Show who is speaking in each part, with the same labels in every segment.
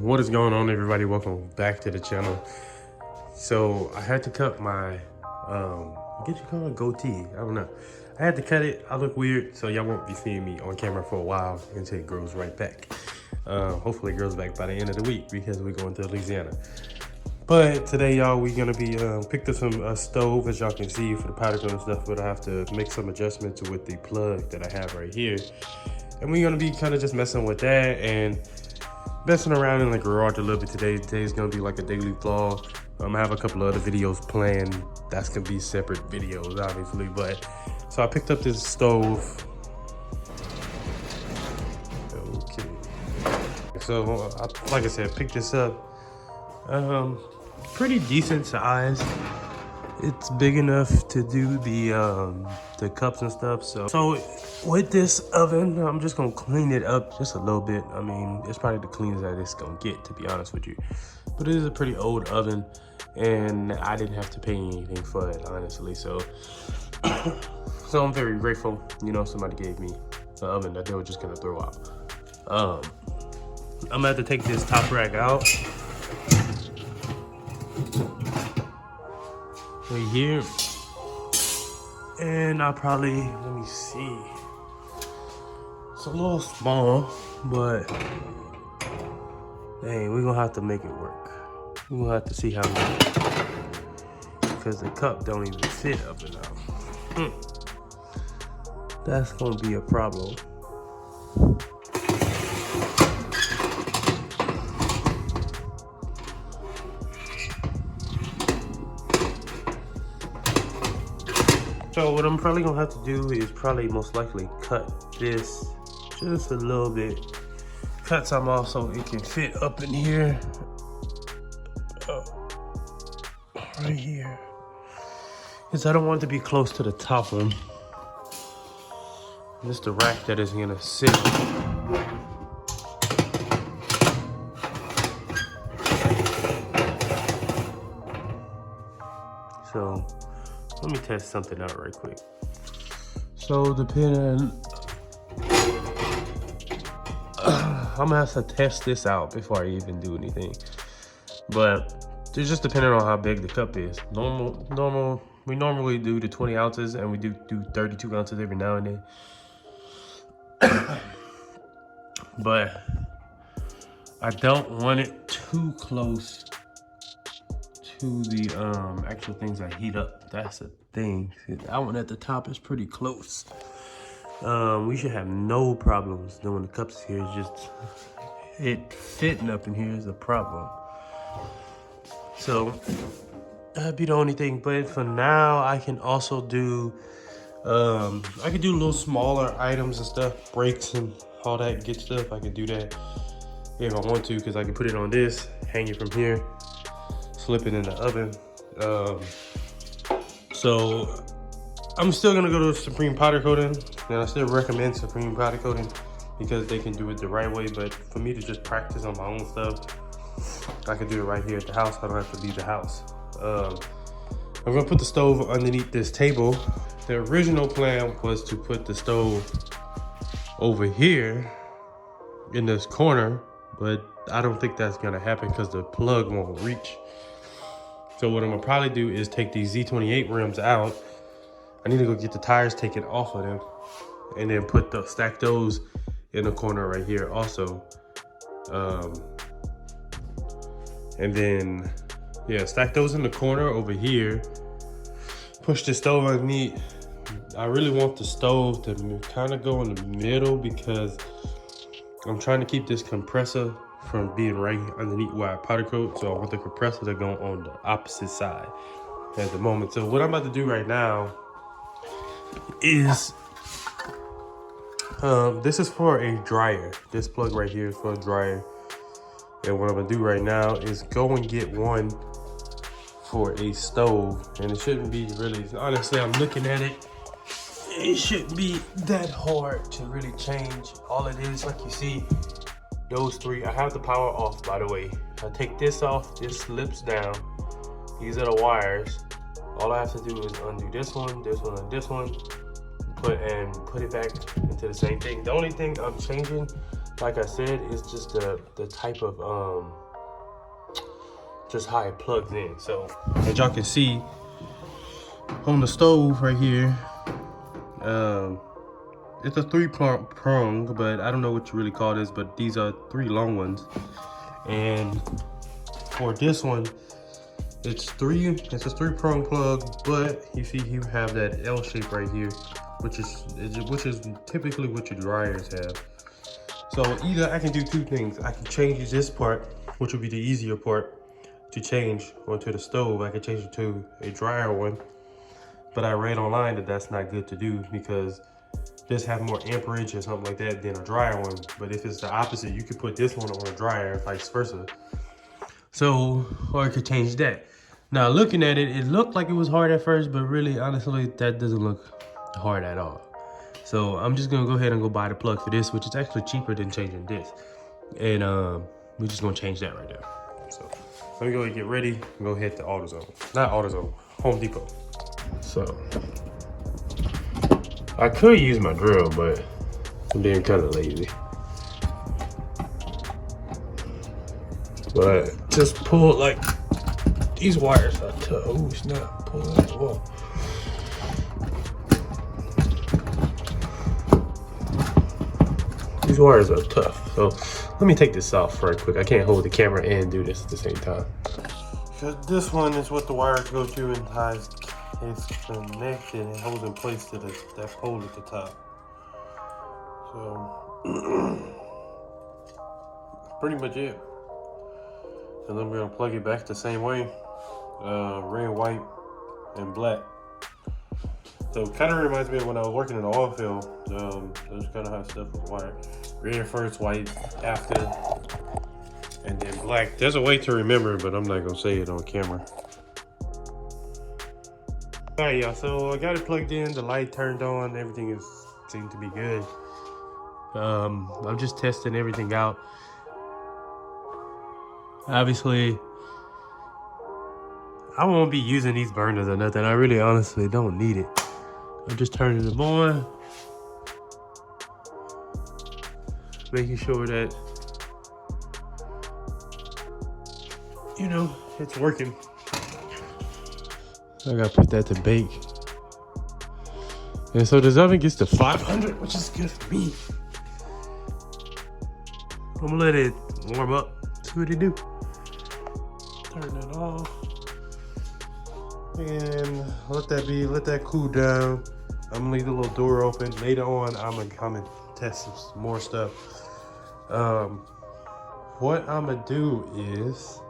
Speaker 1: What is going on, everybody? Welcome back to the channel. So I had to cut my I guess you call it goatee, I don't know. I had to cut it. I look weird, so y'all won't be seeing me on camera for a while until it grows right back. Hopefully it grows back by the end of the week because we're going to Louisiana. But today, y'all, we're gonna be picked up some stove, as y'all can see, for the powder coating stuff, but I have to make some adjustments with the plug that I have right here. And we're gonna be kind of just messing with that and messing around in the garage a little bit today. Today's gonna be like a daily vlog. I have a couple of other videos planned. That's gonna be separate videos, obviously. But so I picked up this stove. Okay. So like I said, picked this up. Pretty decent size. It's big enough to do the cups and stuff. So with this oven, I'm just gonna clean it up just a little bit. I mean, it's probably the cleanest that it's gonna get, to be honest with you. But it is a pretty old oven, and I didn't have to pay anything for it, honestly. So, so I'm very grateful. You know, somebody gave me an oven that they were just gonna throw out. I'm gonna have to take this top rack out. Right here, and I'll probably, let me see, it's a little small, but dang, we're gonna have to make it work. We're gonna have to see how much, because the cup don't even fit up and down. That's gonna be a problem. So what I'm probably gonna have to do is probably most likely cut this just a little bit. Cut some off so it can fit up in here. Right here. Because I don't want it to be close to the top one. This is the rack that is gonna sit. So let me test something out right quick. So depending, I'm gonna have to test this out before I even do anything. But it's just depending on how big the cup is. We normally do the 20 ounces, and we do 32 ounces every now and then. But I don't want it too close to the actual things I heat up. That's the thing. That one at the top is pretty close. We should have no problems doing the cups here. It's just it fitting up in here is a problem. So that'd be the only thing. But for now, I can also do I could do little smaller items and stuff, brakes and all that good stuff. I could do that if I want to, because I can put it on this, hang it from here, slip it in the oven. So I'm still gonna go to Supreme Powder Coating, and I still recommend Supreme Powder Coating because they can do it the right way. But for me to just practice on my own stuff, I can do it right here at the house. I don't have to leave the house. I'm gonna put the stove underneath this table. The original plan was to put the stove over here in this corner, but I don't think that's gonna happen because the plug won't reach. So what I'm gonna probably do is take these Z28 rims out. I need to go get the tires taken off of them, and then stack those in the corner right here also. And then, yeah, stack those in the corner over here. Push the stove underneath. I really want the stove to kind of go in the middle because I'm trying to keep this compressor from being right underneath where I powder coat. So I want the compressor to go on the opposite side at the moment. So what I'm about to do right now is, this is for a dryer. This plug right here is for a dryer. And what I'm gonna do right now is go and get one for a stove. And it shouldn't be really, honestly, I'm looking at it, it shouldn't be that hard to really change. All it is, like you see, those three. I have the power off, by the way. I take this off, this slips down. These are the wires. All I have to do is undo this one, and this one, put it back into the same thing. The only thing I'm changing like I said, it's just the type of just how it plugs in. So as y'all can see on the stove right here, it's a 3-prong, but I don't know what you really call this, but these are 3 long ones. And for this one, it's a 3-prong plug, but you see you have that L shape right here, which is typically what your dryers have. So either I can do 2 things. I can change this part, which would be the easier part to change onto the stove. I can change it to a dryer one, but I read online that that's not good to do because this have more amperage or something like that than a dryer one. But if it's the opposite, you could put this one on a dryer, vice versa. So, or I could change that. Now looking at it, it looked like it was hard at first, but really, honestly, that doesn't look hard at all. So I'm just gonna go ahead and go buy the plug for this, which is actually cheaper than changing this. And we're just gonna change that right there. So let me go ahead and get ready and go head to AutoZone. Not AutoZone, Home Depot. So I could use my drill, but I'm being kind of lazy. But just pull, like, these wires are tough. Oh, it's not pulling at all. These wires are tough. So let me take this off right quick. I can't hold the camera and do this at the same time. Because this one is what the wires go to and how it's connected and holds in place to that pole at the top. So pretty much it. And then we're gonna plug it back the same way. Red, white, and black. So it kind of reminds me of when I was working in the oil field. That's kind of how stuff was wired. Red first, white after, and then black. There's a way to remember, but I'm not gonna say it on camera. All right, y'all, so I got it plugged in, the light turned on, everything seemed to be good. I'm just testing everything out. Obviously, I won't be using these burners or nothing. I really honestly don't need it. I'm just turning them on, making sure that, you know, it's working. I gotta put that to bake. And so this oven gets to 500, which is good for me. I'm gonna let it warm up, see what it do. Turn it off. And let that cool down. I'm gonna leave the little door open. Later on, I'm gonna come and test some more stuff. What I'm gonna do is,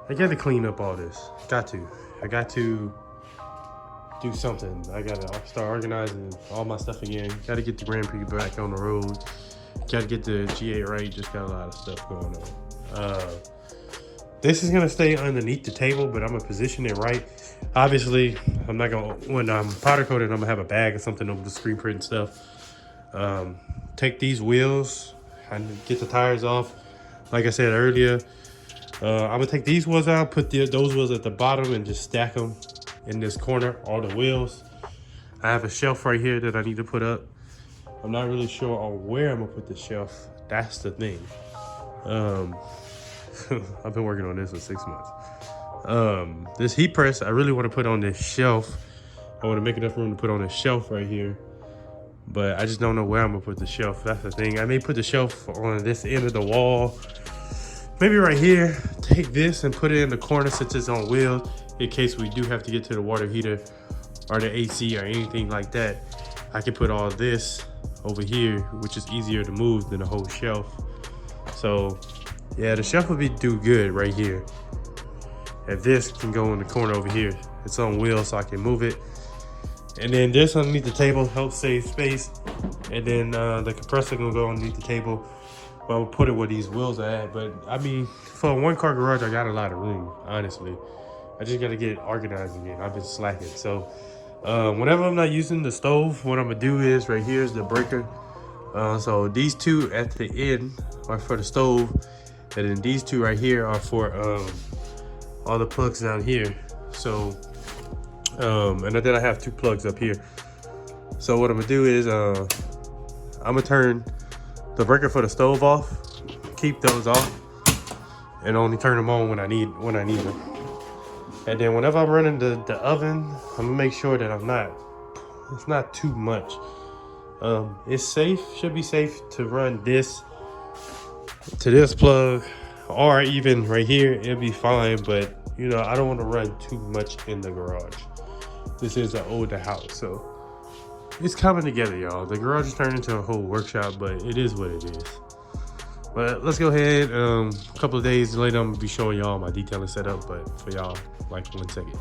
Speaker 1: I gotta clean up all this. I got to do something. I gotta start organizing all my stuff again. Gotta get the Grand Prix back on the road. Gotta get the G8 right. Just got a lot of stuff going on. This is gonna stay underneath the table, but I'm gonna position it right. Obviously, I'm not gonna, when I'm powder coating, I'm gonna have a bag or something over the screen print and stuff. Take these wheels and get the tires off. Like I said earlier, I'm gonna take these wheels out, put those wheels at the bottom and just stack them in this corner, all the wheels. I have a shelf right here that I need to put up. I'm not really sure on where I'm gonna put the shelf. That's the thing. I've been working on this for 6 months. This heat press, I really want to put on this shelf. I want to make enough room to put on this shelf right here, but I just don't know where I'm gonna put the shelf. That's the thing. I may put the shelf on this end of the wall, maybe right here. Take this and put it in the corner since it's on wheels, in case we do have to get to the water heater or the AC or anything like that. I can put all this over here, which is easier to move than the whole shelf. So yeah, the shelf would do good right here. If this can go in the corner over here, it's on wheels so I can move it. And then this underneath the table helps save space. And then the compressor gonna go underneath the table. Well, we'll put it where these wheels are at. But I mean, for a 1-car garage, I got a lot of room, honestly. I just gotta get organized again. I've been slacking. So whenever I'm not using the stove, what I'm gonna do is, right here is the breaker. So these two at the end are for the stove. And then these two right here are for all the plugs down here. So, and then I have 2 plugs up here. So what I'm gonna do is I'm gonna turn the breaker for the stove off, keep those off, and only turn them on when I need them. And then whenever I'm running the oven, I'm gonna make sure that it's not too much. It's safe, should be safe to run this to this plug, or even right here, it'll be fine. But you know, I don't want to run too much in the garage. This is an older house, so it's coming together, y'all. The garage is turned into a whole workshop, but it is what it is. But let's go ahead. A couple of days later, I'm gonna be showing y'all my detailing setup, but for y'all, like 1 second.